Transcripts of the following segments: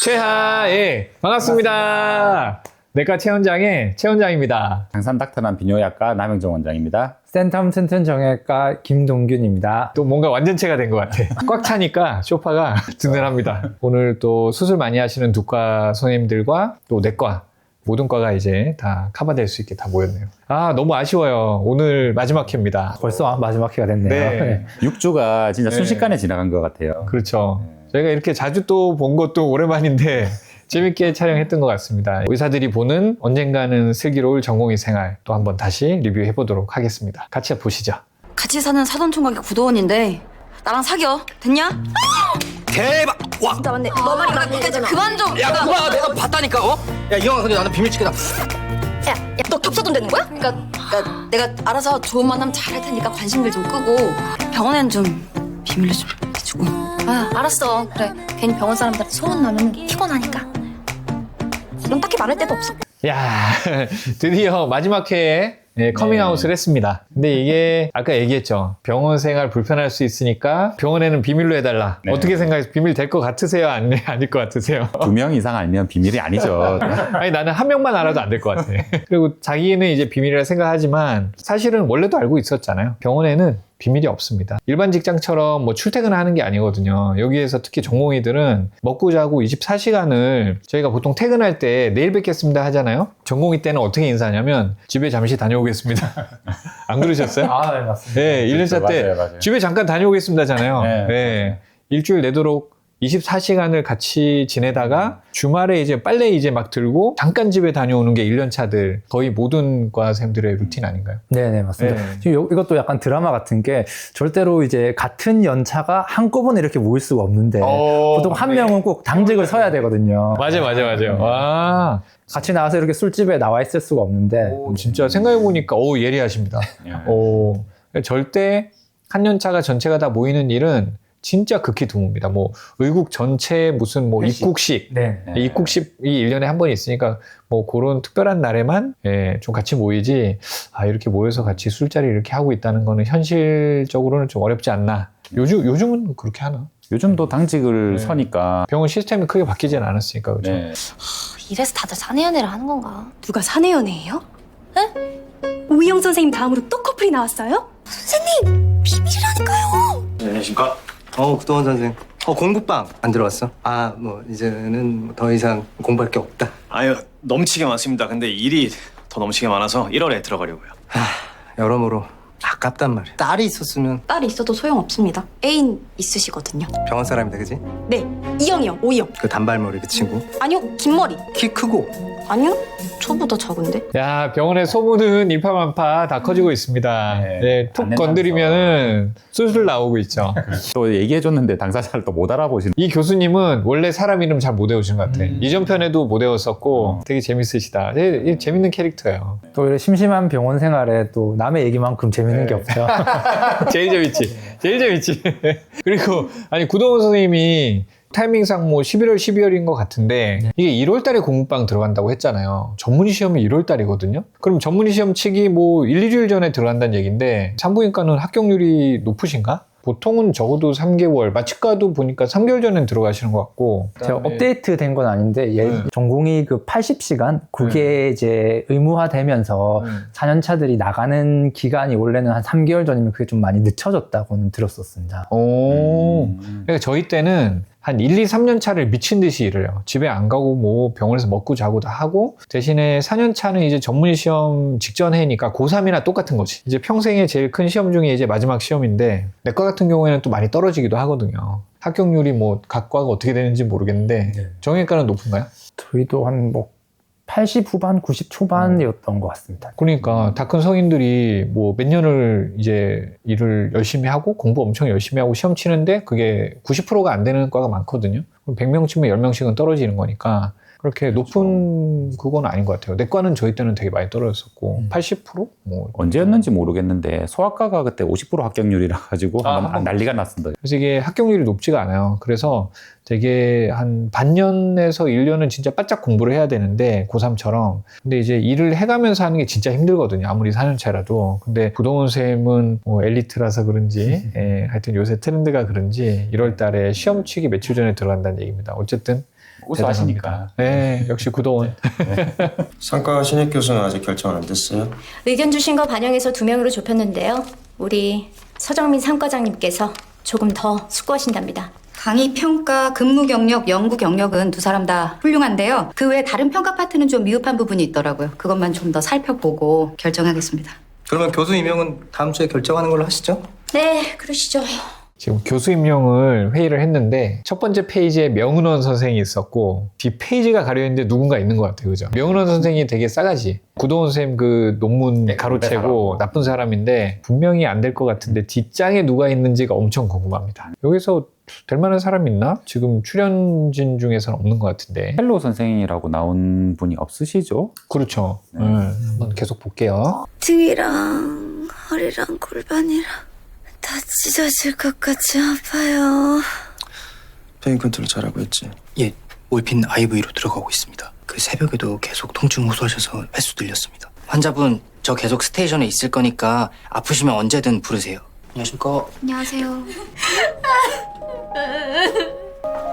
최하예 반갑습니다. 내과 최원장의 최원장입니다. 장산닥터남 비뇨약과 남영정 원장입니다. 센텀 튼튼 정형외과 김동균입니다. 또 뭔가 완전체가 된 것 같아. 꽉 차니까 소파가 든든합니다. 오늘 또 수술 많이 하시는 두과 선생님들과 또 내과 모든 과가 이제 다 커버될 수 있게 다 모였네요. 아, 너무 아쉬워요. 오늘 마지막 회입니다. 벌써 마지막 회가 됐네요. 네. 6주가 진짜 네. 순식간에 지나간 것 같아요. 그렇죠. 저희가 이렇게 자주 또 본 것도 오랜만인데 재밌게 촬영했던 것 같습니다. 의사들이 보는 언젠가는 슬기로울 전공의 생활 또 한번 다시 리뷰해 보도록 하겠습니다. 같이 보시죠. 같이 사는 사돈총각이 구도원인데 나랑 사겨 됐냐? 대박! 와! 진짜 맞네. 너 말이 맞네. 그만 좀. 야, 그봐 내가 봤다니까, 어? 야, 이 형아, 근데 나는 비밀 지켜다. 야, 너 겹사돈 되는 거야? 그러니까 내가 알아서 좋은 만남 잘 할 테니까 관심들 좀 끄고 병원엔 좀 비밀로 좀 해주고. 아, 알았어. 그래. 괜히 병원 사람들한테 소문 나면 피곤하니까. 넌 딱히 말할 데도 없어. 야, 드디어 마지막 회에 커밍아웃을 했습니다. 근데 이게 아까 얘기했죠. 병원 생활 불편할 수 있으니까 병원에는 비밀로 해달라. 네. 어떻게 생각해요? 비밀 될 것 같으세요? 아닐 것 같으세요? 2명 이상 알면 비밀이 아니죠. 아니, 나는 한 명만 알아도 안 될 것 같아. 그리고 자기는 이제 비밀이라 생각하지만 사실은 원래도 알고 있었잖아요. 병원에는 비밀이 없습니다. 일반 직장처럼 뭐 출퇴근하는 게 아니거든요. 여기에서 특히 전공의들은 먹고 자고 24시간을 저희가 보통 퇴근할 때 내일 뵙겠습니다 하잖아요. 전공의 때는 어떻게 인사하냐면 집에 잠시 다녀오겠습니다. 안 그러셨어요? 아, 네, 맞습니다. 네, 1년차 때 맞아요, 맞아요. 집에 잠깐 다녀오겠습니다잖아요. 네, 네. 일주일 내도록 24시간을 같이 지내다가 주말에 이제 빨래 이제 막 들고 잠깐 집에 다녀오는 게 1년차들 거의 모든 과생들의 루틴 아닌가요? 네, 맞습니다. 네. 지금 이것도 약간 드라마 같은 게 절대로 이제 같은 연차가 한꺼번에 이렇게 모일 수가 없는데 보통 한 명은 꼭 당직을 서야 되거든요. 맞아요. 와, 같이 나와서 이렇게 술집에 나와 있을 수가 없는데 진짜 생각해보니까, 예리하십니다. 절대 한 년차가 전체가 다 모이는 일은 진짜 극히 드뭅니다. 뭐, 의국 전체 무슨 뭐 입국식, 네. 입국식이 1년에 한 번 있으니까 뭐 그런 특별한 날에만 좀 같이 모이지, 이렇게 모여서 같이 술자리 이렇게 하고 있다는 거는 현실적으로는 좀 어렵지 않나. 요즘은 그렇게 하나? 요즘도 당직을 네. 서니까. 병원 시스템이 크게 바뀌지는 않았으니까, 그죠? 네. 이래서 다들 사내 연애를 하는 건가? 누가 사내 연애예요? 에? 오희영 선생님 다음으로 또 커플이 나왔어요? 선생님 비밀이라니까요. 안녕하십니까? 구도원 선생. 공부방 안 들어왔어? 뭐, 이제는 더 이상 공부할 게 없다. 아유, 넘치게 많습니다. 근데 일이 더 넘치게 많아서 1월에 들어가려고요. 여러모로 아깝단 말이야. 딸이 있었으면 딸이 있어도 소용없습니다. 애인 있으시거든요. 병원 사람이다, 그지? 네, 이영이요, 오희영. 그 단발머리 그 친구. 아니요, 긴 머리. 키 크고. 아니요, 저보다 작은데. 야, 병원의 소문은 일파만파 다 커지고 있습니다. 네. 툭 안 건드리면은 술술 나오고 있죠. 또 얘기해줬는데 당사자를 또 못 알아보시는. 이 교수님은 원래 사람 이름 잘 못 외우시는 것 같아. 이전 편에도 못 외웠었고 되게 재밌으시다. 재밌는 캐릭터예요. 또 이런 심심한 병원 생활에 또 남의 얘기만큼 재밌는 게 없죠. 제일 재밌지. 그리고 아니 구동원 선생님이 타이밍상 뭐 11월, 12월인 것 같은데 이게 1월 달에 공부방 들어간다고 했잖아요. 전문의 시험이 1월 달이거든요. 그럼 전문의 시험 치기 뭐 1, 2주일 전에 들어간다는 얘기인데 산부인과는 합격률이 높으신가? 보통은 적어도 3개월, 마취과도 보니까 3개월 전엔 들어가시는 것 같고. 제가 업데이트 된 건 아닌데 전공이 그 80시간 그게 이제 의무화되면서 4년차들이 나가는 기간이 원래는 한 3개월 전이면 그게 좀 많이 늦춰졌다고는 들었었습니다. 그러니까 저희 때는 한 1, 2, 3년 차를 미친 듯이 일을 해요. 집에 안 가고 뭐 병원에서 먹고 자고 다 하고 대신에 4년 차는 이제 전문의 시험 직전 해니까 고3이나 똑같은 거지. 이제 평생의 제일 큰 시험 중에 이제 마지막 시험인데 내과 같은 경우에는 또 많이 떨어지기도 하거든요. 합격률이 뭐 각 과가 어떻게 되는지 모르겠는데 정형외과는 높은가요? 저희도 한 뭐 80 후반, 90 초반이었던 것 같습니다. 그러니까 다 큰 성인들이 뭐 몇 년을 이제 일을 열심히 하고 공부 엄청 열심히 하고 시험 치는데 그게 90%가 안 되는 과가 많거든요. 그럼 100명 치면 10명씩은 떨어지는 거니까 그렇게 높은 그건 아닌 것 같아요. 내과는 저희 때는 되게 많이 떨어졌었고 80%? 뭐 언제였는지 모르겠는데 소아과가 그때 50% 합격률이라 가지고 한번 난리가 났습니다. 그래서 이게 합격률이 높지가 않아요. 그래서 되게 한 반년에서 1년은 진짜 바짝 공부를 해야 되는데 고3처럼. 근데 이제 일을 해가면서 하는 게 진짜 힘들거든요. 아무리 4년차라도. 근데 구동원 쌤은 뭐 엘리트라서 그런지 하여튼 요새 트렌드가 그런지 1월 달에 시험 치기 며칠 전에 들어간다는 얘기입니다. 어쨌든 우수하시니까. 네, 역시 구도원. 상과 신입 교수는 아직 결정 안 됐어요? 의견 주신 거 반영해서 2명으로 좁혔는데요. 우리 서정민 상과장님께서 조금 더 숙고하신답니다. 강의 평가, 근무 경력, 연구 경력은 두 사람 다 훌륭한데요. 그 외에 다른 평가 파트는 좀 미흡한 부분이 있더라고요. 그것만 좀 더 살펴보고 결정하겠습니다. 그러면 교수 임명은 다음 주에 결정하는 걸로 하시죠? 네, 그러시죠. 지금 교수 임명을 회의를 했는데 첫 번째 페이지에 명은원 선생이 있었고 뒤 페이지가 가려있는데 누군가 있는 것 같아요. 그죠? 명은원 선생이 되게 싸가지. 구도원 선생님 그 논문 가로채고 나쁜 사람인데 분명히 안 될 것 같은데 뒷장에 누가 있는지가 엄청 궁금합니다. 여기서 될 만한 사람이 있나? 지금 출연진 중에서는 없는 것 같은데. 헬로 선생이라고 나온 분이 없으시죠? 그렇죠. 한번 계속 볼게요. 등이랑 허리랑 골반이랑 다 찢어질 것 같이 아파요. 페인 컨트롤 잘하고 있지? 예, 올핀 IV로 들어가고 있습니다. 그 새벽에도 계속 통증 호소하셔서 횟수 들렸습니다. 환자분, 저 계속 스테이션에 있을 거니까 아프시면 언제든 부르세요. 안녕하십니까? 안녕하세요.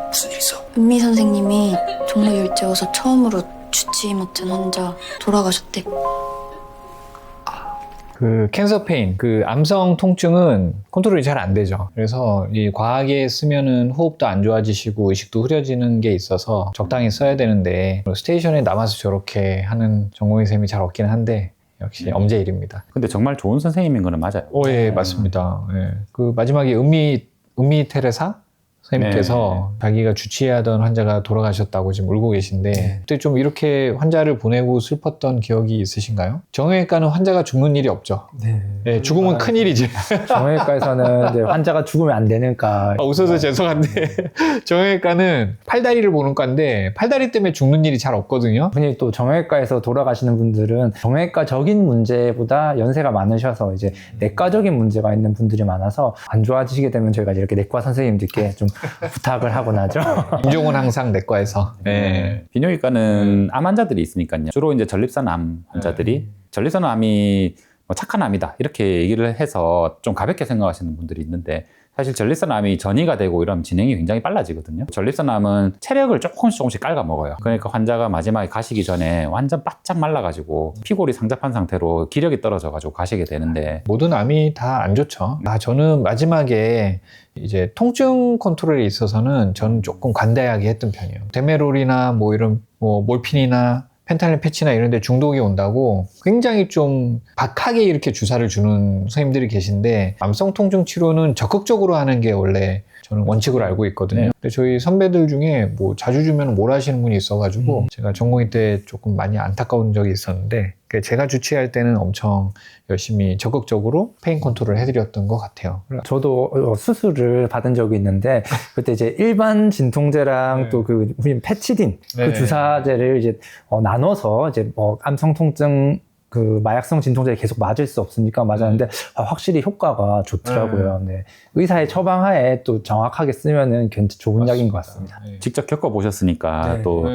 무슨 일 있어? 은미 선생님이 종로 일제워서 처음으로 주치의 맡은 환자 돌아가셨대. 그 캔서 페인, 그 암성 통증은 컨트롤이 잘 안 되죠. 그래서 이 과하게 쓰면은 호흡도 안 좋아지시고 의식도 흐려지는 게 있어서 적당히 써야 되는데 스테이션에 남아서 저렇게 하는 전공의 쌤이 잘 없긴 한데 역시 엄제일입니다. 근데 정말 좋은 선생님인 거는 맞아요. 예, 맞습니다. 예. 그 마지막에 은미 테레사 선생님께서 자기가 주치의하던 환자가 돌아가셨다고 지금 울고 계신데 그때 좀 이렇게 환자를 보내고 슬펐던 기억이 있으신가요? 정형외과는 환자가 죽는 일이 없죠. 네, 죽으면 큰일이지. 정형외과에서는 이제 환자가 죽으면 안 되니까. 웃어서 죄송한데 정형외과는 팔다리를 보는 과인데 팔다리 때문에 죽는 일이 잘 없거든요. 흔히 또 정형외과에서 돌아가시는 분들은 정형외과적인 문제보다 연세가 많으셔서 이제 내과적인 문제가 있는 분들이 많아서 안 좋아지시게 되면 저희가 이렇게 내과 선생님들께 좀 부탁을 하곤 하죠. 임종은 항상 내과에서. 네. 비뇨기과는 암 환자들이 있으니까요. 주로 이제 전립선 암 환자들이 전립선 암이 뭐 착한 암이다 이렇게 얘기를 해서 좀 가볍게 생각하시는 분들이 있는데 사실 전립선 암이 전이가 되고 이러면 진행이 굉장히 빨라지거든요. 전립선 암은 체력을 조금씩 깔아 먹어요. 그러니까 환자가 마지막에 가시기 전에 완전 바짝 말라가지고 피골이 상접한 상태로 기력이 떨어져가지고 가시게 되는데 모든 암이 다 안 좋죠. 저는 마지막에 이제 통증 컨트롤에 있어서는 저는 조금 관대하게 했던 편이에요. 데메롤이나 뭐 이런 뭐 몰핀이나 펜타닐 패치나 이런 데 중독이 온다고 굉장히 좀 박하게 이렇게 주사를 주는 선생님들이 계신데 암성 통증 치료는 적극적으로 하는 게 원래 저는 원칙으로 알고 있거든요. 근데 저희 선배들 중에 뭐 자주 주면 뭘 하시는 분이 있어가지고 제가 전공의 때 조금 많이 안타까운 적이 있었는데 제가 주치할 때는 엄청 열심히 적극적으로 페인 컨트롤을 해드렸던 것 같아요. 저도 수술을 받은 적이 있는데 그때 이제 일반 진통제랑 또 그 패치딘 그 주사제를 이제 나눠서 이제 암성 통증 그 마약성 진통제를 계속 맞을 수 없으니까 맞았는데 확실히 효과가 좋더라고요. 네. 의사의 처방하에 또 정확하게 쓰면은 좋은 약인 것 같습니다. 직접 겪어보셨으니까 또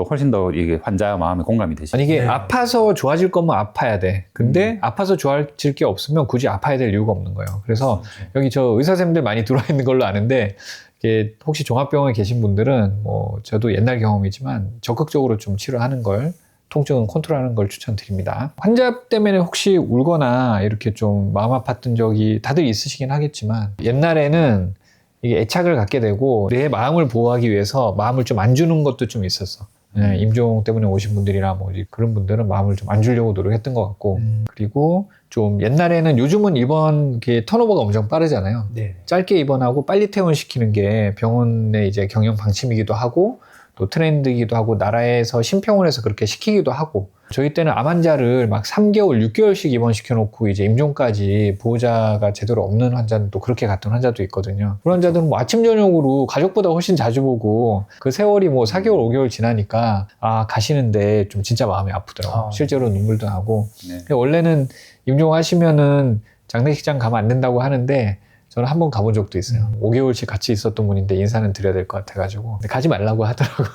훨씬 더 이게 환자 마음에 공감이 되시죠. 아니 이게 아파서 좋아질 거면 아파야 돼. 근데 아파서 좋아질 게 없으면 굳이 아파야 될 이유가 없는 거예요. 그래서 여기 저 의사쌤들 많이 들어와 있는 걸로 아는데 이게 혹시 종합병원에 계신 분들은 뭐 저도 옛날 경험이지만 적극적으로 좀 치료하는 걸 통증은 컨트롤하는 걸 추천드립니다. 환자 때문에 혹시 울거나 이렇게 좀 마음 아팠던 적이 다들 있으시긴 하겠지만 옛날에는 이게 애착을 갖게 되고 내 마음을 보호하기 위해서 마음을 좀 안 주는 것도 좀 있었어. 네, 임종 때문에 오신 분들이나 뭐 그런 분들은 마음을 좀 안 주려고 노력했던 것 같고 그리고 좀 옛날에는 요즘은 입원 턴오버가 엄청 빠르잖아요. 짧게 입원하고 빨리 퇴원시키는 게 병원의 이제 경영 방침이기도 하고 또 트렌드이기도 하고 나라에서 심평원에서 그렇게 시키기도 하고 저희 때는 암 환자를 막 3개월, 6개월씩 입원시켜 놓고 이제 임종까지 보호자가 제대로 없는 환자는 또 그렇게 갔던 환자도 있거든요. 그런 환자들은 뭐 아침 저녁으로 가족보다 훨씬 자주 보고 그 세월이 뭐 4개월, 5개월 지나니까 가시는데 좀 진짜 마음이 아프더라고요. 실제로 눈물도 나고. 원래는 임종하시면은 장례식장 가면 안 된다고 하는데 저는 한 번 가본 적도 있어요. 5개월씩 같이 있었던 분인데 인사는 드려야 될 것 같아가지고 근데 가지 말라고 하더라고요.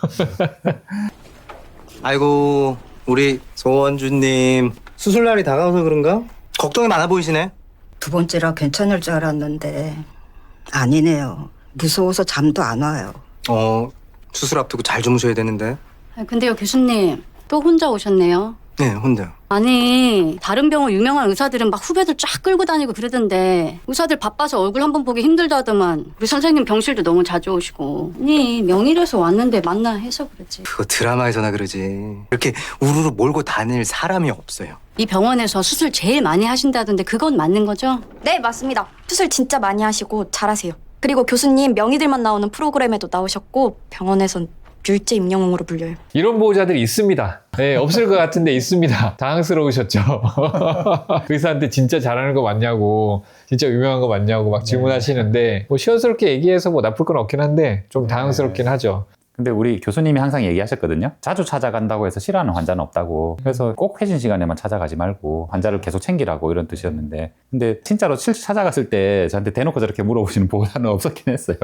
아이고 우리 소원주님 수술날이 다가와서 그런가? 걱정이 많아 보이시네. 두 번째라 괜찮을 줄 알았는데 아니네요. 무서워서 잠도 안 와요. 수술 앞두고 잘 주무셔야 되는데. 근데요, 교수님. 또 혼자 오셨네요. 네, 혼자요. 아니, 다른 병원 유명한 의사들은 막 후배들 쫙 끌고 다니고 그러던데 의사들 바빠서 얼굴 한번 보기 힘들다더만. 우리 선생님 병실도 너무 자주 오시고. 아니, 명의로서 왔는데 만나 해서 그러지. 그거 드라마에서나 그러지. 이렇게 우르르 몰고 다닐 사람이 없어요. 이 병원에서 수술 제일 많이 하신다던데 그건 맞는 거죠? 네, 맞습니다. 수술 진짜 많이 하시고 잘하세요. 그리고 교수님 명의들만 나오는 프로그램에도 나오셨고 병원에선 율제 임영웅으로 불려요. 이런 보호자들이 있습니다. 네, 없을 것 같은데 있습니다. 당황스러우셨죠? 의사한테 진짜 잘하는 거 맞냐고, 진짜 유명한 거 맞냐고 막 질문하시는데, 뭐 시원스럽게 얘기해서 뭐 나쁠 건 없긴 한데, 좀 당황스럽긴 하죠. 근데 우리 교수님이 항상 얘기하셨거든요. 자주 찾아간다고 해서 싫어하는 환자는 없다고. 그래서 꼭 회진 시간에만 찾아가지 말고 환자를 계속 챙기라고 이런 뜻이었는데, 근데 진짜로 실제 찾아갔을 때 저한테 대놓고 저렇게 물어보시는 보호자는 없었긴 했어요.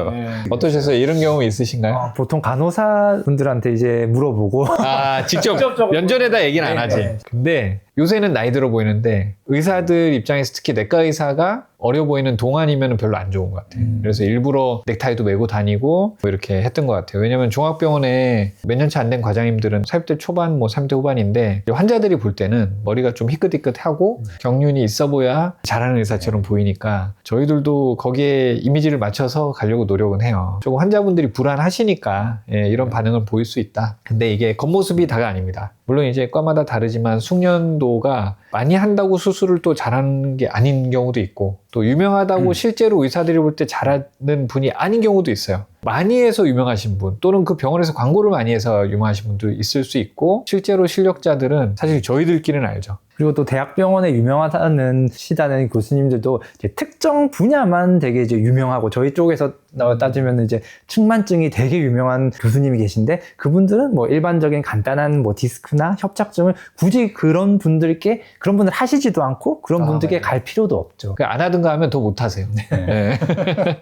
어떠셨어요? 이런 경험 있으신가요? 보통 간호사분들한테 이제 물어보고 아, 직접 면전에다 얘기는 안 하지. 근데 요새는 나이 들어 보이는데 의사들 입장에서 특히 내과 의사가 어려 보이는 동안이면 별로 안 좋은 것 같아요. 그래서 일부러 넥타이도 메고 다니고 뭐 이렇게 했던 것 같아요. 왜냐면 종합병원에 몇 년 차 안 된 과장님들은 40대 초반, 뭐 30대 후반인데 환자들이 볼 때는 머리가 좀 희끗희끗하고 경륜이 있어 보야 잘하는 의사처럼 보이니까 저희들도 거기에 이미지를 맞춰서 가려고 노력은 해요. 조금 환자분들이 불안하시니까 이런 반응을 보일 수 있다. 근데 이게 겉모습이 다가 아닙니다. 물론 이제 과마다 다르지만 숙련도가 많이 한다고 수술을 또 잘하는 게 아닌 경우도 있고 또 유명하다고 실제로 의사들이 볼 때 잘하는 분이 아닌 경우도 있어요. 많이 해서 유명하신 분 또는 그 병원에서 광고를 많이 해서 유명하신 분도 있을 수 있고 실제로 실력자들은 사실 저희들끼리는 알죠. 그리고 또 대학병원에 유명하다는 시다는 교수님들도 이제 특정 분야만 되게 이제 유명하고 저희 쪽에서 따지면 이제 측만증이 되게 유명한 교수님이 계신데 그분들은 뭐 일반적인 간단한 뭐 디스크나 협착증을 굳이 그런 분들께 그런 분들 하시지도 않고 그런 분들께 맞아요. 갈 필요도 없죠. 안 하든가 하면 더 못하세요. 네.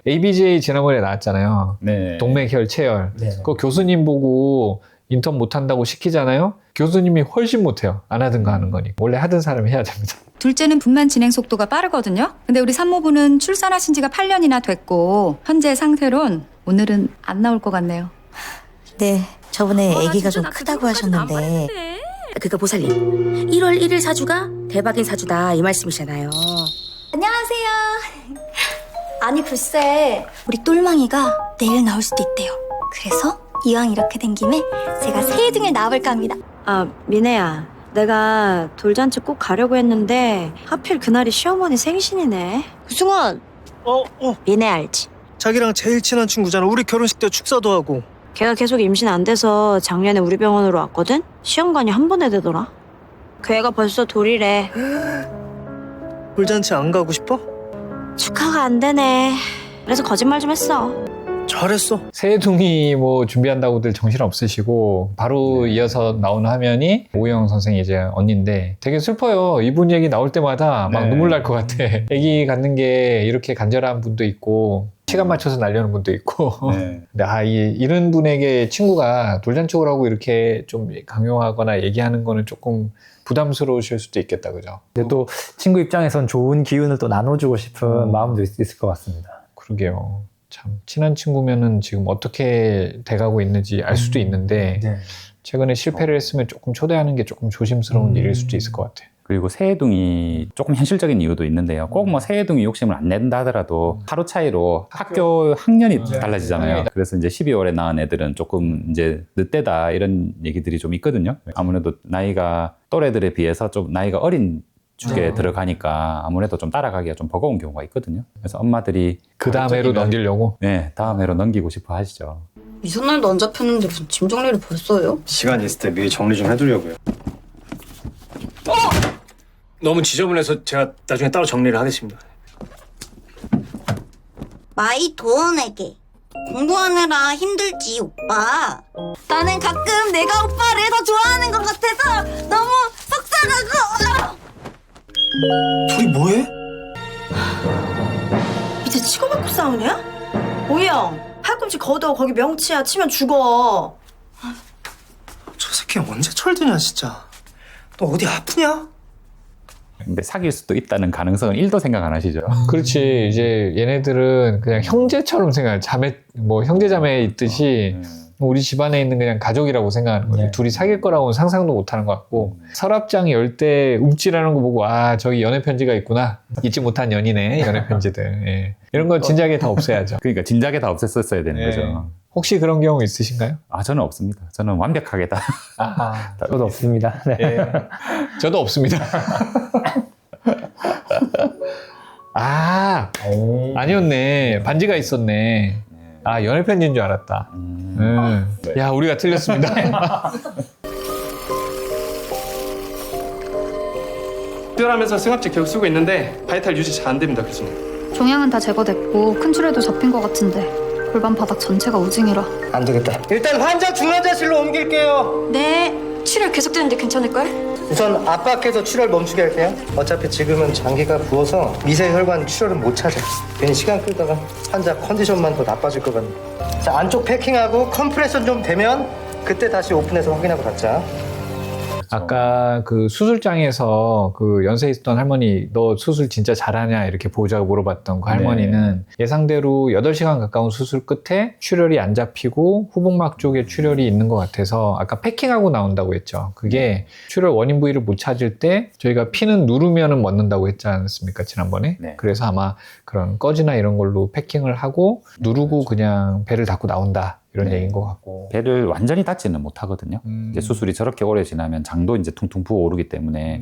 ABJ 지난번에 나왔잖아요. 네. 동맥혈, 체혈. 네. 그 교수님 보고 인턴 못한다고 시키잖아요. 교수님이 훨씬 못해요. 안 하든가 하는 거니. 원래 하던 사람이 해야 됩니다. 둘째는 분만 진행 속도가 빠르거든요. 근데 우리 산모분은 출산하신 지가 8년이나 됐고 현재 상태론 오늘은 안 나올 것 같네요. 네, 저번에 아기가 좀 크다고 하셨는데 그거 보살님 1월 1일 사주가 대박인 사주다 이 말씀이잖아요. 안녕하세요. 아니 글쎄 우리 똘망이가 내일 나올 수도 있대요. 그래서 이왕 이렇게 된 김에 제가 새해 등을 낳아볼까 합니다. 아, 미네야, 내가 돌잔치 꼭 가려고 했는데 하필 그날이 시어머니 생신이네. 구승원, 미네 알지? 자기랑 제일 친한 친구잖아. 우리 결혼식 때 축사도 하고. 걔가 계속 임신 안 돼서 작년에 우리 병원으로 왔거든? 시험관이 한 번에 되더라. 그 애가 벌써 돌이래. 돌잔치 안 가고 싶어? 축하가 안 되네. 그래서 거짓말 좀 했어. 잘했어. 새해둥이 뭐 준비한다고들 정신 없으시고 바로 이어서 나오는 화면이 오영 선생이 이제 언니인데 되게 슬퍼요. 이분 얘기 나올 때마다 막 눈물 날 것 같아. 애기 갖는 게 이렇게 간절한 분도 있고 시간 맞춰서 날려는 분도 있고 근데 이런 분에게 친구가 돌잔치 오라고 이렇게 좀 강요하거나 얘기하는 거는 조금 부담스러우실 수도 있겠다, 그죠? 근데 또 친구 입장에선 좋은 기운을 또 나눠주고 싶은 마음도 있을 것 같습니다. 그러게요. 참 친한 친구면은 지금 어떻게 돼가고 있는지 알 수도 있는데 네. 최근에 실패를 했으면 조금 초대하는 게 조금 조심스러운 일일 수도 있을 것 같아요. 그리고 새해둥이 조금 현실적인 이유도 있는데요. 꼭 뭐 새해둥이 욕심을 안 낸다 하더라도 하루 차이로 학교 학년이 달라지잖아요. 그래서 이제 12월에 낳은 애들은 조금 이제 늦대다 이런 얘기들이 좀 있거든요. 아무래도 나이가 또래들에 비해서 좀 나이가 어린 축에 들어가니까 아무래도 좀 따라가기가 좀 버거운 경우가 있거든요. 그래서 엄마들이 그 다음 해로 넘기려고? 네, 다음 해로 넘기고 싶어 하시죠. 이삿날도 안 잡혔는데 무슨 짐 정리를 벌써 해요? 시간 있을 때 미리 정리 좀 해두려고요. 너무 지저분해서 제가 나중에 따로 정리를 하겠습니다. 마이 도원에게 공부하느라 힘들지 오빠. 나는 가끔 내가 오빠를 더 좋아하는 것 같아서 너무 속상하고. 둘이 뭐해? 이제 치고받고 싸우냐? 오영, 팔꿈치 걷어. 거기 명치야. 치면 죽어. 저 새끼 언제 철드냐 진짜. 너 어디 아프냐? 근데 사귈 수도 있다는 가능성은 1도 생각 안 하시죠? 그렇지. 이제 얘네들은 그냥 형제처럼 생각해. 자매, 뭐 형제자매 있듯이 우리 집안에 있는 그냥 가족이라고 생각하는 거죠. 네. 둘이 사귈 거라고는 상상도 못하는 것 같고 서랍장 열 때 움찔하는 거 보고 아 저기 연애 편지가 있구나. 잊지 못한 연인의 연애 편지들. 예. 이런 건 진작에 다 없애야죠. 그러니까 진작에 다 없앴었어야 되는 네. 거죠. 혹시 그런 경우 있으신가요? 아, 저는 없습니다. 저는 완벽하게 다. 아, 저도 없습니다. 네. 예. 저도 없습니다. 아, 아니었네. 반지가 있었네. 아, 연애 편지인 줄 알았다. 야, 우리가 틀렸습니다. 특별하면서 승합제 계속 쓰고 있는데 바이탈 유지 잘 안 됩니다, 교수님. 종양은 다 제거됐고 큰 출혈도 접힌 것 같은데 골반 바닥 전체가 우징이라. 안 되겠다. 일단 환자 중환자실로 옮길게요. 네. 출혈 계속되는데 괜찮을걸? 우선 압박해서 출혈 멈추게 할게요. 어차피 지금은 장기가 부어서 미세 혈관 출혈은 못 찾아. 괜히 시간 끌다가 환자 컨디션만 더 나빠질 것 같네. 자, 안쪽 패킹하고 컴프레션 좀 되면 그때 다시 오픈해서 확인하고 갖자. 아까 그 수술장에서 그 연세 있었던 할머니 너 수술 진짜 잘하냐 이렇게 보호자가 물어봤던 그 할머니는 예상대로 8시간 가까운 수술 끝에 출혈이 안 잡히고 후복막 쪽에 출혈이 있는 것 같아서 아까 패킹하고 나온다고 했죠. 그게 출혈 원인 부위를 못 찾을 때 저희가 피는 누르면은 멎는다고 했지 않습니까 지난번에. 네. 그래서 아마 그런 꺼지나 이런 걸로 패킹을 하고 누르고 그냥 배를 닫고 나온다 이런 네. 얘기인 것 같고. 배를 완전히 닫지는 못하거든요. 이제 수술이 저렇게 오래 지나면 장도 이제 퉁퉁 부어오르기 때문에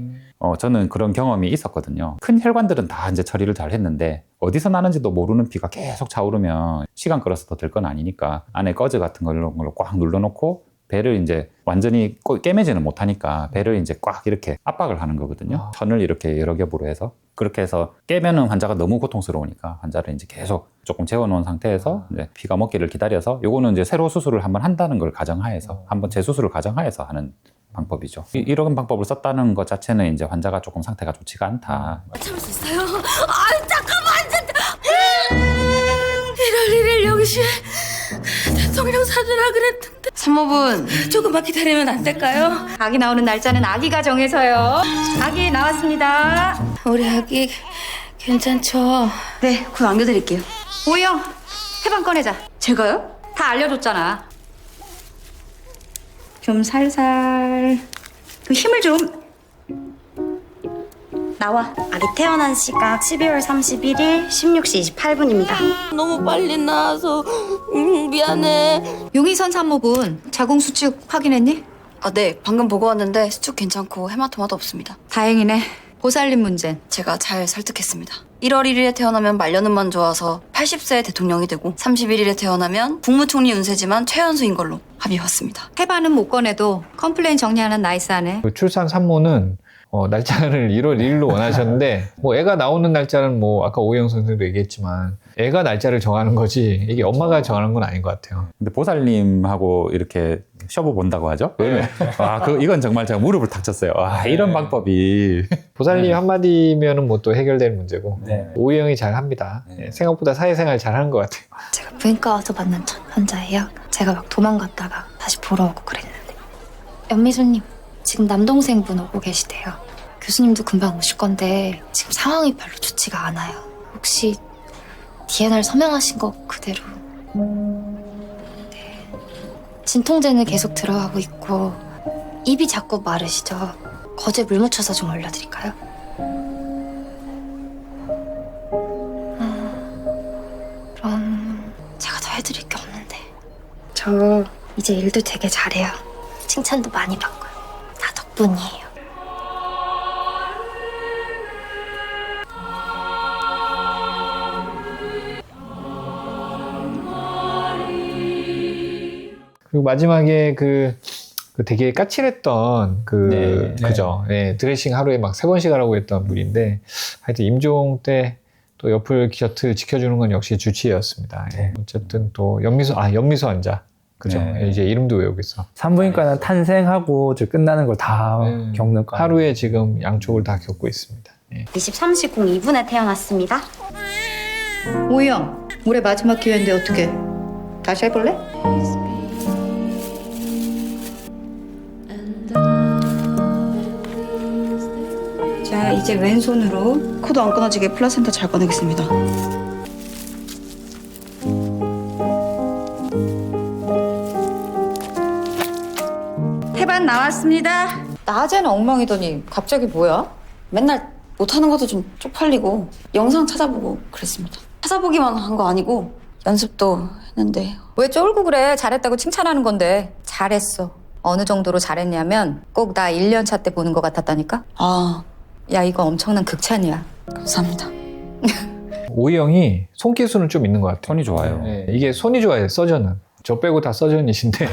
저는 그런 경험이 있었거든요. 큰 혈관들은 다 이제 처리를 잘 했는데 어디서 나는지도 모르는 피가 계속 차오르면 시간 끌어서 더 될 건 아니니까 안에 꺼즈 같은 걸로 꽉 눌러놓고 배를 이제 완전히 깨매지는 못하니까 배를 이제 꽉 이렇게 압박을 하는 거거든요. 천을 이렇게 여러 겹으로 해서 그렇게 해서 깨면은 환자가 너무 고통스러우니까 환자를 이제 계속 조금 재워놓은 상태에서 이제 피가 먹기를 기다려서 요거는 이제 새로 수술을 한번 한다는 걸 가정하에서 한번 재수술을 가정하에서 하는 방법이죠. 이런 방법을 썼다는 것 자체는 이제 환자가 조금 상태가 좋지가 않다. 참을 수 있어요. 아 잠깐만 진짜. 이럴 일을 여기시 대통령 사주라 그랬는데. 산모분 조금만 기다리면 안 될까요? 아기 나오는 날짜는 아기가 정해서요. 아기 나왔습니다. 우리 아기 괜찮죠? 네, 곧 안겨드릴게요. 오영, 해방 꺼내자. 제가요? 다 알려줬잖아. 좀 살살. 그 힘을 좀. 나와. 아기 태어난 시각 12월 31일 16시 28분입니다. 너무 빨리 나와서 미안해. 용의선 산모분 자궁 수축 확인했니? 아, 네. 방금 보고 왔는데 수축 괜찮고 헤마토마도 없습니다. 다행이네. 보살림 문제는? 제가 잘 설득했습니다. 1월 1일에 태어나면 말년음만 좋아서 80세에 대통령이 되고 31일에 태어나면 국무총리 운세지만 최연소인 걸로 합의 봤습니다. 해반은 못 꺼내도 컴플레인 정리하는 나이스하네. 그 출산 산모는 날짜를 1월 1일로 원하셨는데 뭐 애가 나오는 날짜는 뭐 아까 오영 선생도 얘기했지만 애가 날짜를 정하는 거지 이게 엄마가 정하는 건 아닌 것 같아요. 근데 보살님하고 이렇게 쇼부 본다고 하죠? 이건 정말 제가 무릎을 탁 쳤어요. 이런 방법이. 보살님 한마디면은 뭐 또 해결될 문제고 네. 오영이 잘 합니다. 생각보다 사회생활 잘 하는 것 같아요. 제가 부인과 와서 만난 첫 환자예요. 제가 막 도망갔다가 다시 보러 오고 그랬는데. 연미수님, 지금 남동생분 오고 계시대요. 교수님도 금방 오실 건데 지금 상황이 별로 좋지가 않아요. 혹시 DNR 서명하신 거 그대로. 네. 진통제는 계속 들어가고 있고 입이 자꾸 마르시죠. 거제 물 묻혀서 좀 올려드릴까요? 그럼 제가 더 해드릴 게 없는데. 저 이제 일도 되게 잘해요. 칭찬도 많이 받고요. 다 덕분이에요. 그리고 마지막에 그 되게 까칠했던 그죠. 네, 드레싱 하루에 막 3번씩 하라고 했던 분인데 하여튼 임종 때 또 옆을 곁을 지켜주는 건 역시 주치의였습니다. 예. 어쨌든 또 연미소 환자. 그죠. 네. 이제 이름도 외우고 있어. 산부인과는 탄생하고 이제 끝나는 걸 다 겪는 거 하루에 지금 양쪽을 다 겪고 있습니다. 예. 23시 02분에 태어났습니다. 오영, 올해 마지막 기회인데 어떻게? 다시 해볼래? 자, 이제 왼손으로 코도 안 끊어지게 플라센타 잘 꺼내겠습니다. 태반 나왔습니다. 낮에는 엉망이더니 갑자기 뭐야? 맨날 못하는 것도 좀 쪽팔리고 영상 찾아보고 그랬습니다. 찾아보기만 한 거 아니고 연습도 했는데 왜 쫄고 그래? 잘했다고 칭찬하는 건데. 잘했어. 어느 정도로 잘했냐면 꼭 나 1년 차 때 보는 것 같았다니까? 아, 야 이거 엄청난 극찬이야. 감사합니다. 오이영이 손기술은 좀 있는 것 같아요. 손이 좋아요. 네, 이게 손이 좋아요. 서전은. 저 빼고 다 서전이신데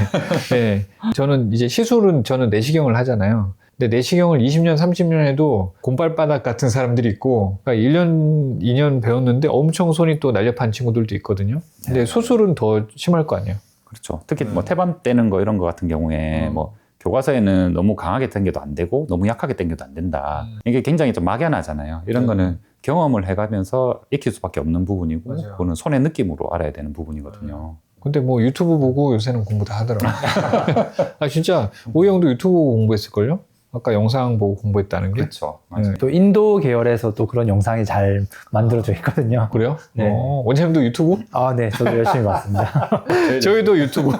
네, 저는 이제 시술은 저는 내시경을 하잖아요. 근데 내시경을 20년, 30년 해도 곰발바닥 같은 사람들이 있고, 그러니까 1년, 2년 배웠는데 엄청 손이 또 날렵한 친구들도 있거든요. 근데 수술은 더 심할 거 아니에요. 그렇죠. 특히 뭐 태반 떼는 거 이런 거 같은 경우에 뭐 교과서에는 너무 강하게 당겨도 안 되고 너무 약하게 당겨도 안 된다. 이게 굉장히 좀 막연하잖아요. 이런 거는 경험을 해가면서 익힐 수밖에 없는 부분이고, 맞아요. 그거는 손의 느낌으로 알아야 되는 부분이거든요. 근데 뭐 유튜브 보고 요새는 공부 다 하더라고요. 아, 진짜 오이영도 유튜브 공부했을걸요? 아까 영상 보고 공부했다는 게? 그렇죠. 맞아요. 또 인도 계열에서 또 그런 영상이 잘 만들어져 있거든요. 그래요? 네. 원장님도 유튜브? 아, 네. 저도 열심히 봤습니다. 저희도 유튜브.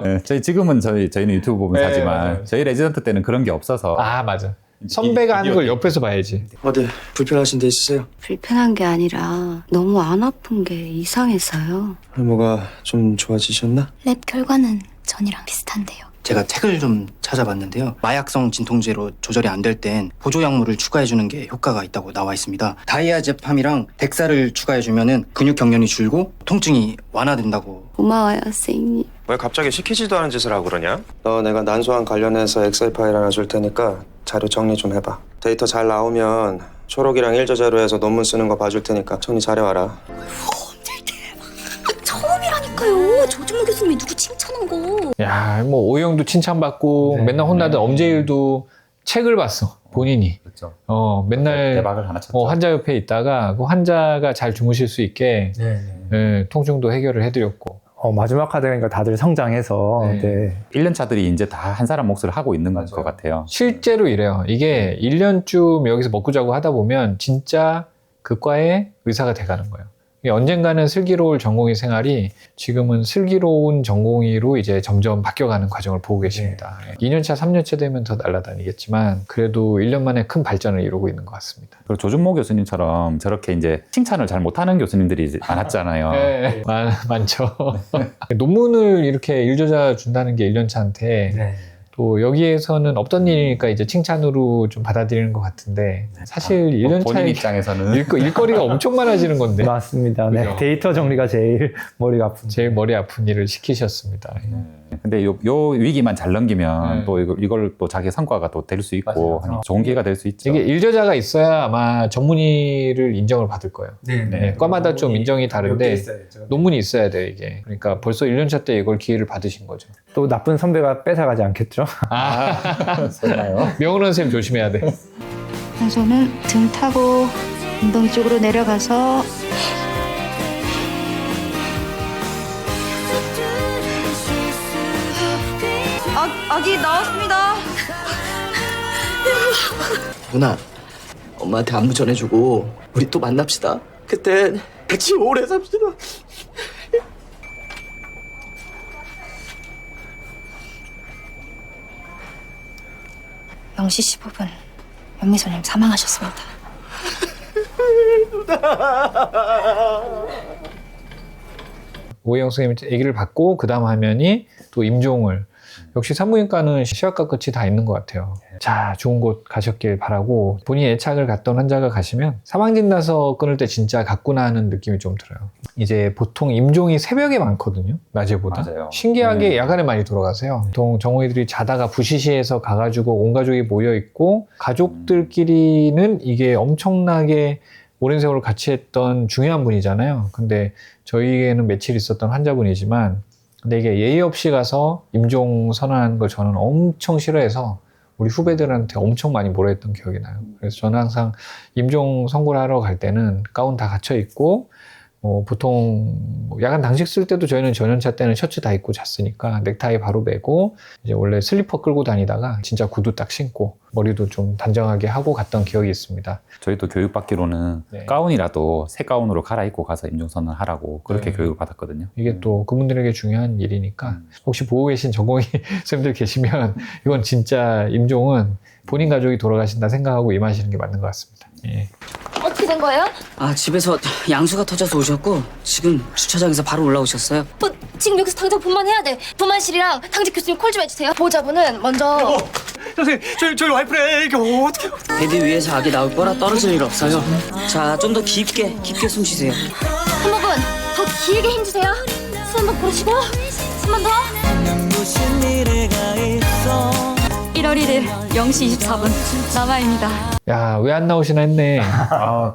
네, 지금은 저희는 유튜브 보면서 네, 하지만 맞아요. 저희 레지던트 때는 그런 게 없어서. 아, 맞아. 선배가 하는 걸 옆에서 봐야지. 어디 불편하신 데 있으세요? 불편한 게 아니라 너무 안 아픈 게 이상해서요. 뭐가 좀 좋아지셨나? 랩 결과는 전이랑 비슷한데요. 제가 책을 좀 찾아봤는데요. 마약성 진통제로 조절이 안 될 땐 보조약물을 추가해주는 게 효과가 있다고 나와 있습니다. 다이아제팜이랑 덱사를 추가해주면은 근육 경련이 줄고 통증이 완화된다고. 고마워요, 선생님. 왜 갑자기 시키지도 않은 짓을 하고 그러냐? 너 내가 난소암 관련해서 엑셀 파일 하나 줄 테니까 자료 정리 좀 해봐. 데이터 잘 나오면 초록이랑 일저자료해서 논문 쓰는 거 봐줄 테니까 정리 잘해와라. 처음이라니까요. 조준모 교수님이 누구 칭찬한 거. 야, 뭐 오이영도 칭찬받고 네. 맨날 혼나던 엄재일도 책을 봤어. 본인이. 그렇죠. 맨날 대박을 하나 쳤죠. 환자 옆에 있다가 그 환자가 잘 주무실 수 있게 네. 예, 통증도 해결을 해드렸고. 마지막 하다니까 다들 성장해서 네. 네. 1년 차들이 이제 다 한 사람 몫을 하고 있는 것 같아요. 실제로 이래요. 이게 1년쯤 여기서 먹고 자고 하다 보면 진짜 그 과의 의사가 돼가는 거예요. 이게 언젠가는 슬기로울 전공의 생활이 지금은 슬기로운 전공의로 이제 점점 바뀌어가는 과정을 보고 계십니다. 2년차, 3년차 되면 더 날아다니겠지만 그래도 1년 만에 큰 발전을 이루고 있는 것 같습니다. 그리고 조준모 교수님처럼 저렇게 이제 칭찬을 잘 못하는 교수님들이 이제 많았잖아요. 네, 많죠. 논문을 이렇게 일저자 준다는 게 1년차한테 네. 또 여기에서는 없던 일이니까 이제 칭찬으로 좀 받아들이는 것 같은데 사실 1년 본인 차에 입장에서는 일거리가 엄청 많아지는 건데 맞습니다. 네. 그죠? 데이터 정리가 제일 머리가 아픈. 제일 머리 아픈 일을 시키셨습니다. 근데 요 위기만 잘 넘기면 네. 또 이걸 또 자기 성과가 또 될 수 있고 맞아요. 좋은 기회가 될 수 있죠. 이게 일저자가 있어야 아마 전문의를 인정을 받을 거예요. 네, 과마다 좀 인정이 다른데 논문이 있어야 돼요, 이게. 그러니까 벌써 1년차 때 이걸 기회를 받으신 거죠. 또 나쁜 선배가 뺏어가지 않겠죠? 설마요? 명은원 쌤 조심해야 돼. 저는 등 타고 엉덩이 쪽으로 내려가서 아기 나왔습니다. 누나, 엄마한테 안부 전해주고 우리 또 만납시다. 그땐 같이 오래 삽시다. 0시 15분 연미소님 사망하셨습니다. 오해영 선생님 얘기를 받고 그 다음 화면이 또 임종을 역시 산부인과는 시약과 끝이 다 있는 것 같아요. 자, 좋은 곳 가셨길 바라고 본인 애착을 갖던 환자가 가시면 사망진 나서 끊을 때 진짜 갔구나 하는 느낌이 좀 들어요. 이제 보통 임종이 새벽에 많거든요. 낮에보다. 맞아요. 신기하게 야간에 많이 돌아가세요. 보통 정원이들이 자다가 부시시해서 가가지고 온 가족이 모여있고 가족들끼리는 이게 엄청나게 오랜 세월을 같이 했던 중요한 분이잖아요. 근데 저희에게는 며칠 있었던 환자분이지만 근데 이게 예의 없이 가서 임종 선언하는 걸 저는 엄청 싫어해서 우리 후배들한테 엄청 많이 뭐라 했던 기억이 나요. 그래서 저는 항상 임종 선고를 하러 갈 때는 가운 다 갖춰 입고 보통 야간 당직 쓸 때도 저희는 전연차 때는 셔츠 다 입고 잤으니까 넥타이 바로 매고 이제 원래 슬리퍼 끌고 다니다가 진짜 구두 딱 신고 머리도 좀 단정하게 하고 갔던 기억이 있습니다. 저희도 교육받기로는 네. 가운이라도 새 가운으로 갈아입고 가서 임종선언 하라고 그렇게 네. 교육을 받았거든요. 이게 또 그분들에게 중요한 일이니까 혹시 보고 계신 전공의 선생님들 계시면 이건 진짜 임종은 본인 가족이 돌아가신다 생각하고 임하시는 게 맞는 것 같습니다. 예. 어떻게 된 거예요? 아, 집에서 양수가 터져서 오셨고 지금 주차장에서 바로 올라오셨어요. 지금 여기서 당장 분만해야 돼. 분만실이랑 당직 교수님 콜 좀 해주세요. 보호자분은 먼저. 선생님, 저희 와이프래. 이게 어떻게? 베드 위에서 아기 나올 거라 떨어질 일 없어요. 자, 좀 더 깊게 숨 쉬세요. 한 번만 더 길게 힘주세요. 숨 한번 고르시고 3번 더. 1월 1일 0시 24분 남아입니다. 야, 왜 안 나오시나 했네.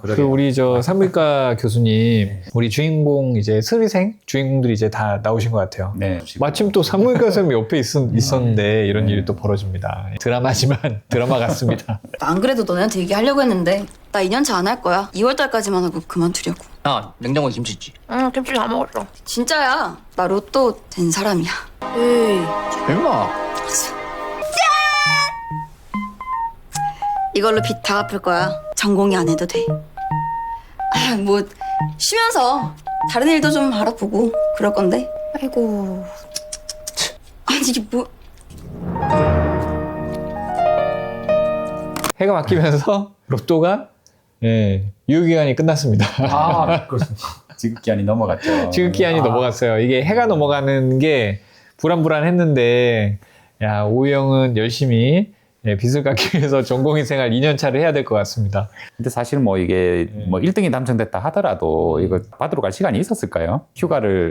그 우리 저 산부인과 교수님, 우리 주인공 이제 스리생 주인공들이 이제 다 나오신 것 같아요. 네. 마침 또 산부인과 선생님이 옆에 있었는데 이런 일이 또 벌어집니다. 드라마지만 드라마 같습니다. 안 그래도 너네한테 얘기하려고 했는데 나 2년차 안 할 거야. 2월 달까지만 하고 그만두려고. 야, 냉장고에 김치 있지? 응, 김치 다 먹었어. 진짜야. 나 로또 된 사람이야. 에이, 설마. 이걸로 빚 다 갚을 거야. 전공이 안 해도 돼. 뭐 쉬면서 다른 일도 좀 알아보고 그럴 건데. 아이고. 아니 이게 뭐. 해가 바뀌면서 로또가 유효기간이 끝났습니다. 그렇습니다. 지급기한이 넘어갔죠. 지급기한이 넘어갔어요. 이게 해가 넘어가는 게 불안불안했는데 야, 오형은 열심히 빚을 갚기 위해서 전공의 생활 2년차를 해야 될 것 같습니다. 근데 사실 뭐 이게 뭐 1등이 당첨됐다 하더라도 이거 받으러 갈 시간이 있었을까요? 휴가를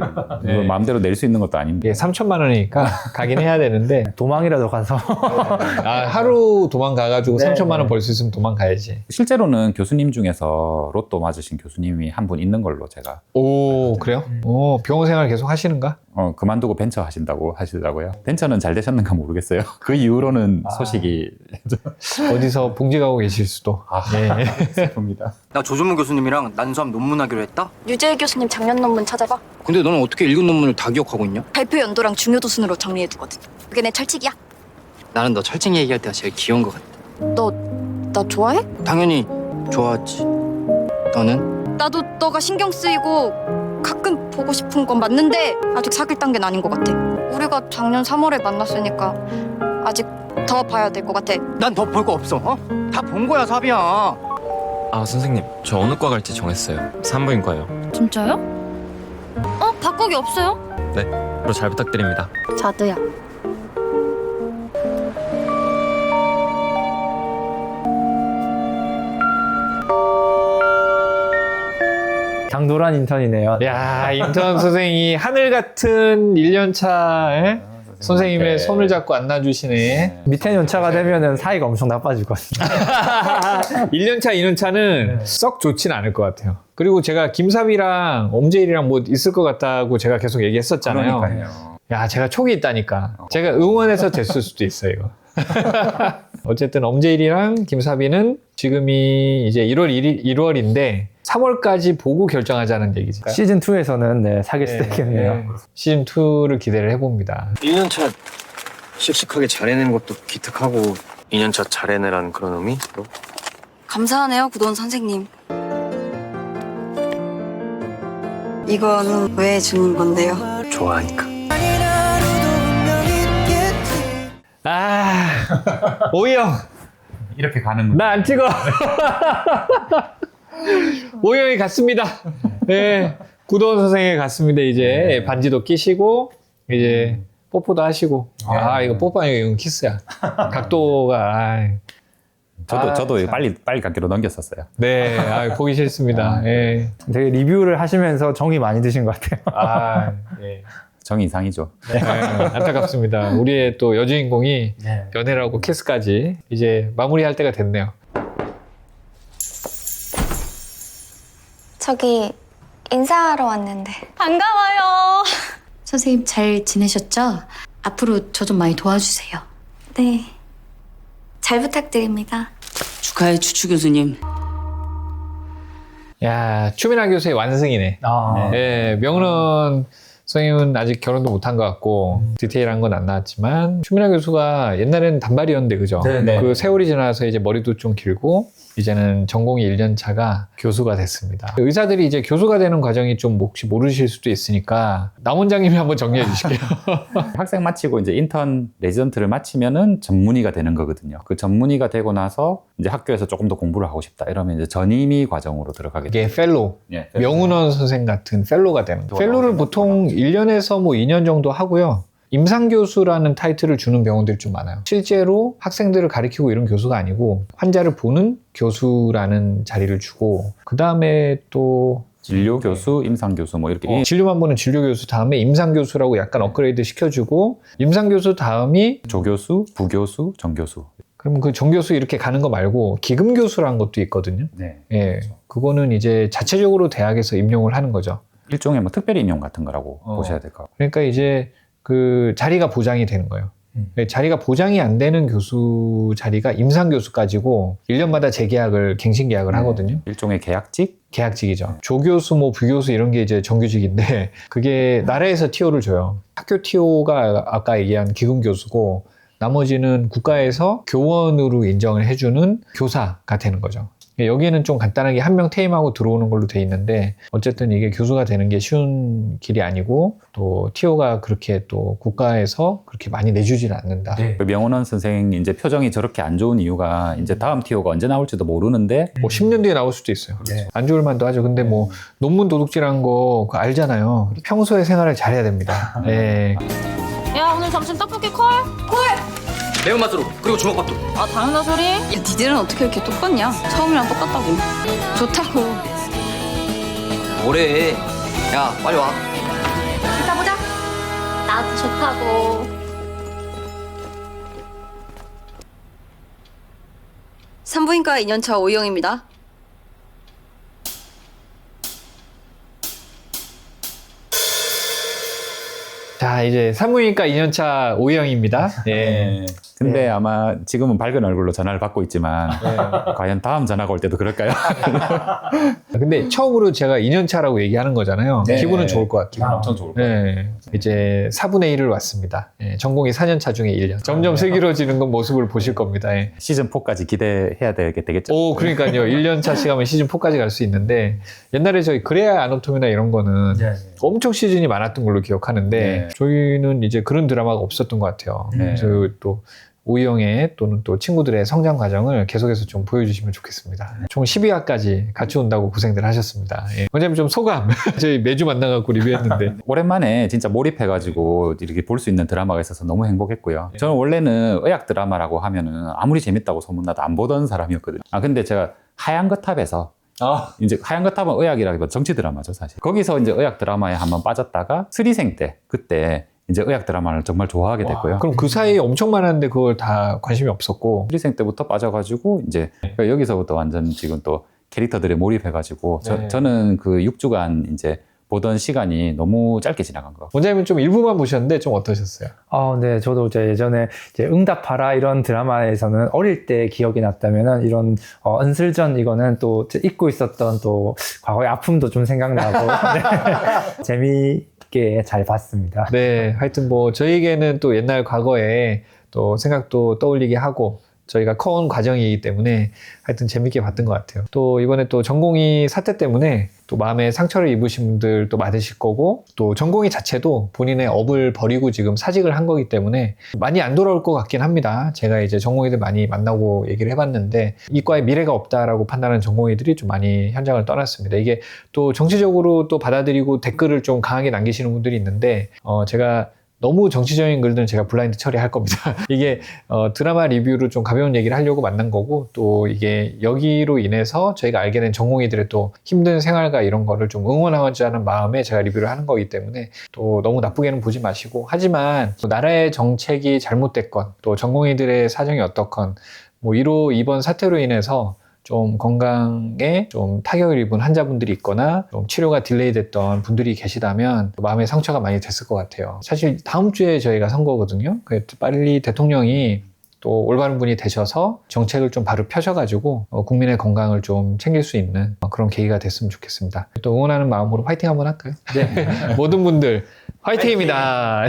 마음대로 낼 수 있는 것도 아닌데. 3천만 원이니까 가긴 해야 되는데 도망이라도 가서 하루 도망가가지고 3천만 원 벌 수 있으면 도망가야지. 실제로는 교수님 중에서 로또 맞으신 교수님이 한 분 있는 걸로 제가. 오, 그래요? 병원 생활 계속 하시는가? 그만두고 벤처 하신다고 하시더라고요. 벤처는 잘 되셨는가 모르겠어요. 그 이후로는 소식이 어디서 봉직하고 계실 수도. 네. 슬픕니다. 나 조준무 교수님이랑 난수함 논문하기로 했다? 유재희 교수님 작년 논문 찾아봐. 근데 너는 어떻게 읽은 논문을 다 기억하고 있냐? 발표 연도랑 중요도 순으로 정리해두거든. 그게 내 철칙이야. 나는 너 철책 얘기할 때가 제일 귀여운 것 같아. 나 좋아해? 당연히 좋아하지. 너는? 나도 너가 신경 쓰이고 가끔 보고 싶은 건 맞는데 아직 사귈 단계는 아닌 것 같아. 우리가 작년 3월에 만났으니까 아직 더 봐야 될 것 같아. 난 더 볼 거 없어. 다 본 거야, 사비야. 아, 선생님, 저 어느 과 갈지 정했어요. 산부인과요. 진짜요? 바꾸기 없어요? 네, 앞으로 잘 부탁드립니다. 자두야. 강도란 인턴이네요. 야, 인턴 선생이 하늘 같은 1년차 선생님의 손을 잡고 안아주시네. 밑에 연차가 되면은 사이가 엄청 나빠질 것 같습니다. 1년차, 2년차는 썩 좋진 않을 것 같아요. 그리고 제가 김사비랑 엄제일이랑 뭐 있을 것 같다고 제가 계속 얘기했었잖아요. 그러니까요. 야, 제가 촉이 있다니까. 제가 응원해서 됐을 수도 있어요, 이거. 어쨌든 엄제일이랑 김사비는 지금이 이제 1월인데 3월까지 보고 결정하자는 얘기지. 시즌2에서는 사귈 수도 있겠네요. 시즌2를 기대를 해봅니다. 1년차 씩씩하게 잘 해내는 것도 기특하고 2년차 잘 해내라는 그런 의미? 감사하네요, 구도원 선생님. 이거는 왜 주는 건데요? 좋아하니까. 오형 이렇게 가는 거. 나 안 찍어. 오형이 갔습니다. 네, 구도원 선생이 갔습니다. 이제 반지도 끼시고 이제 뽀뽀도 하시고. 이거 뽀뽀 아니고 이건 키스야. 각도가. 저도 빨리 갖기로 넘겼었어요. 네, 보기 싫습니다. 예. 되게 리뷰를 하시면서 정이 많이 드신 것 같아요. 예. 정이 이상이죠. 네, 안타깝습니다. 우리의 또 여주인공이 연애를 하고 키스까지 이제 마무리할 때가 됐네요. 저기 인사하러 왔는데. 반가워요. 선생님 잘 지내셨죠? 앞으로 저 좀 많이 도와주세요. 네. 잘 부탁드립니다. 축하해, 추추 교수님. 야, 추민아 교수의 완승이네. 예, 명훈원 선생님은 아직 결혼도 못한 것 같고 디테일한 건 안 나왔지만 추민아 교수가 옛날에는 단발이었는데 그죠? 네네. 그 세월이 지나서 이제 머리도 좀 길고 이제는 전공이 1년 차가 교수가 됐습니다. 의사들이 이제 교수가 되는 과정이 좀 혹시 모르실 수도 있으니까 남 원장님이 한번 정리해 주실게요. 학생 마치고 이제 인턴 레지던트를 마치면은 전문의가 되는 거거든요. 그 전문의가 되고 나서 이제 학교에서 조금 더 공부를 하고 싶다 이러면 이제 전임의 과정으로 들어가게 돼요. 이게 펠로우, 예, 명훈원 선생 같은 펠로우가 되는 거예요. 펠로우를 보통 1년에서 뭐 2년 정도 하고요. 임상교수라는 타이틀을 주는 병원들이 좀 많아요. 실제로 학생들을 가르치고 이런 교수가 아니고 환자를 보는 교수라는 자리를 주고 그 다음에 또 진료교수, 임상교수 뭐 이렇게 진료만 보는 진료교수 다음에 임상교수라고 약간 업그레이드 시켜주고 임상교수 다음이 조교수, 부교수, 정교수. 그럼 그 정교수 이렇게 가는 거 말고 기금교수라는 것도 있거든요. 네. 예, 그거는 이제 자체적으로 대학에서 임용을 하는 거죠. 일종의 뭐 특별 임용 같은 거라고 보셔야 될 것 같아요. 그러니까 이제 그 자리가 보장이 되는 거예요. 자리가 보장이 안 되는 교수 자리가 임상교수까지고 1년마다 재계약을 갱신계약을 하거든요. 일종의 계약직? 계약직이죠. 조교수, 뭐 부교수 이런 게 이제 정규직인데 그게 나라에서 티오를 줘요. 학교 티오가 아까 얘기한 기금교수고 나머지는 국가에서 교원으로 인정을 해주는 교사가 되는 거죠. 여기에는 좀 간단하게 한 명 퇴임하고 들어오는 걸로 돼 있는데 어쨌든 이게 교수가 되는 게 쉬운 길이 아니고 또 TO가 그렇게 또 국가에서 그렇게 많이 내주지는 않는다. 네. 명훈원 선생 이제 표정이 저렇게 안 좋은 이유가 이제 다음 TO가 언제 나올지도 모르는데 뭐 10년 뒤에 나올 수도 있어요. 네. 안 좋을 만도 하죠. 근데 뭐 논문 도둑질한 거 그거 알잖아요. 평소에 생활을 잘해야 됩니다. 네. 야 오늘 점심 떡볶이 콜? 매운맛으로 그리고 주먹밥도. 아 당연한 소리? 야 니들은 어떻게 이렇게 똑같냐? 처음이랑 똑같다고. 좋다고. 뭐래? 야 빨리 와. 이따 보자. 나도 좋다고. 산부인과 2년차 오이영입니다. 자, 이제 산부인과 2년차 오희영입니다. 네. 근데 아마 지금은 밝은 얼굴로 전화를 받고 있지만 과연 다음 전화가 올 때도 그럴까요? 근데 처음으로 제가 2년차라고 얘기하는 거잖아요. 네. 기분은 좋을 것 같아요. 기분 엄청 좋을 것 같아요. 네. 이제 4분의 1을 왔습니다. 네. 전공이 4년차 중에 1년. 점점 슬기로워지는 건 모습을 보실 겁니다. 네. 시즌4까지 기대해야 되겠죠? 오, 그러니까요. 1년차 시간이면 시즌4까지 갈 수 있는데 옛날에 저희 그레아 아나토미나 이런 거는 엄청 시즌이 많았던 걸로 기억하는데 저희는 이제 그런 드라마가 없었던 것 같아요. 그래서 또 오희영의 또는 또 친구들의 성장 과정을 계속해서 좀 보여주시면 좋겠습니다. 총 12화까지 같이 온다고 고생들 하셨습니다. 예. 원장님 좀 소감. 저희 매주 만나갖고 리뷰했는데. 오랜만에 진짜 몰입해가지고 이렇게 볼 수 있는 드라마가 있어서 너무 행복했고요. 저는 원래는 의학 드라마라고 하면은 아무리 재밌다고 소문나도 안 보던 사람이었거든요. 근데 제가 하얀 거탑에서 이제 하얀 거탑은 의학이라기보다 정치 드라마죠, 사실. 거기서 이제 의학 드라마에 한번 빠졌다가 스리생 때 그때 이제 의학 드라마를 정말 좋아하게 됐고요. 그럼 그 사이에 엄청 많았는데 그걸 다 관심이 없었고 스리생 때부터 빠져가지고 이제 여기서부터 완전 지금 또 캐릭터들에 몰입해가지고 저는 그 6주간 이제 보던 시간이 너무 짧게 지나간 것 같아요. 원장님은 좀 일부만 보셨는데 좀 어떠셨어요? 네, 저도 이제 예전에 이제 응답하라 이런 드라마에서는 어릴 때 기억이 났다면은 이런 은슬전 이거는 또 잊고 있었던 또 과거의 아픔도 좀 생각나고 네. 재미있게 잘 봤습니다. 네, 하여튼 뭐 저희에게는 또 옛날 과거에 또 생각도 떠올리게 하고 저희가 커온 과정이기 때문에 하여튼 재밌게 봤던 것 같아요. 또 이번에 또 전공의 사태 때문에 또 마음에 상처를 입으신 분들 또 많으실 거고 또 전공의 자체도 본인의 업을 버리고 지금 사직을 한 거기 때문에 많이 안 돌아올 것 같긴 합니다. 제가 이제 전공의들 많이 만나고 얘기를 해봤는데 이과에 미래가 없다라고 판단하는 전공의들이 좀 많이 현장을 떠났습니다. 이게 또 정치적으로 또 받아들이고 댓글을 좀 강하게 남기시는 분들이 있는데 제가 너무 정치적인 글들은 제가 블라인드 처리할 겁니다. 이게 드라마 리뷰로 좀 가벼운 얘기를 하려고 만난 거고 또 이게 여기로 인해서 저희가 알게 된 전공의들의 또 힘든 생활과 이런 거를 좀 응원하자는 마음에 제가 리뷰를 하는 거기 때문에 또 너무 나쁘게는 보지 마시고 하지만 또 나라의 정책이 잘못됐건 또 전공의들의 사정이 어떻건 뭐 이번 사태로 인해서 좀 건강에 좀 타격을 입은 환자분들이 있거나 좀 치료가 딜레이 됐던 분들이 계시다면 마음의 상처가 많이 됐을 것 같아요. 사실 다음 주에 저희가 선거거든요. 빨리 대통령이 또 올바른 분이 되셔서 정책을 좀 바로 펴셔가지고 국민의 건강을 좀 챙길 수 있는 그런 계기가 됐으면 좋겠습니다. 또 응원하는 마음으로 화이팅 한번 할까요? 네. 모든 분들 화이팅입니다.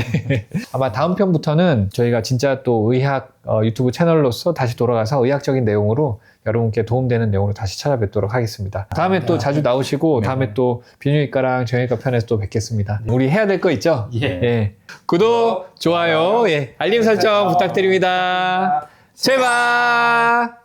아마 다음 편부터는 저희가 진짜 또 의학 유튜브 채널로서 다시 돌아가서 의학적인 내용으로 여러분께 도움되는 내용으로 다시 찾아뵙도록 하겠습니다. 다음에 또 자주 나오시고 다음에 또 비뇨기과랑 정형외과 편에서 또 뵙겠습니다. 우리 해야 될 거 있죠? 예. 구독, 좋아요, 알림 설정 부탁드립니다. 제발!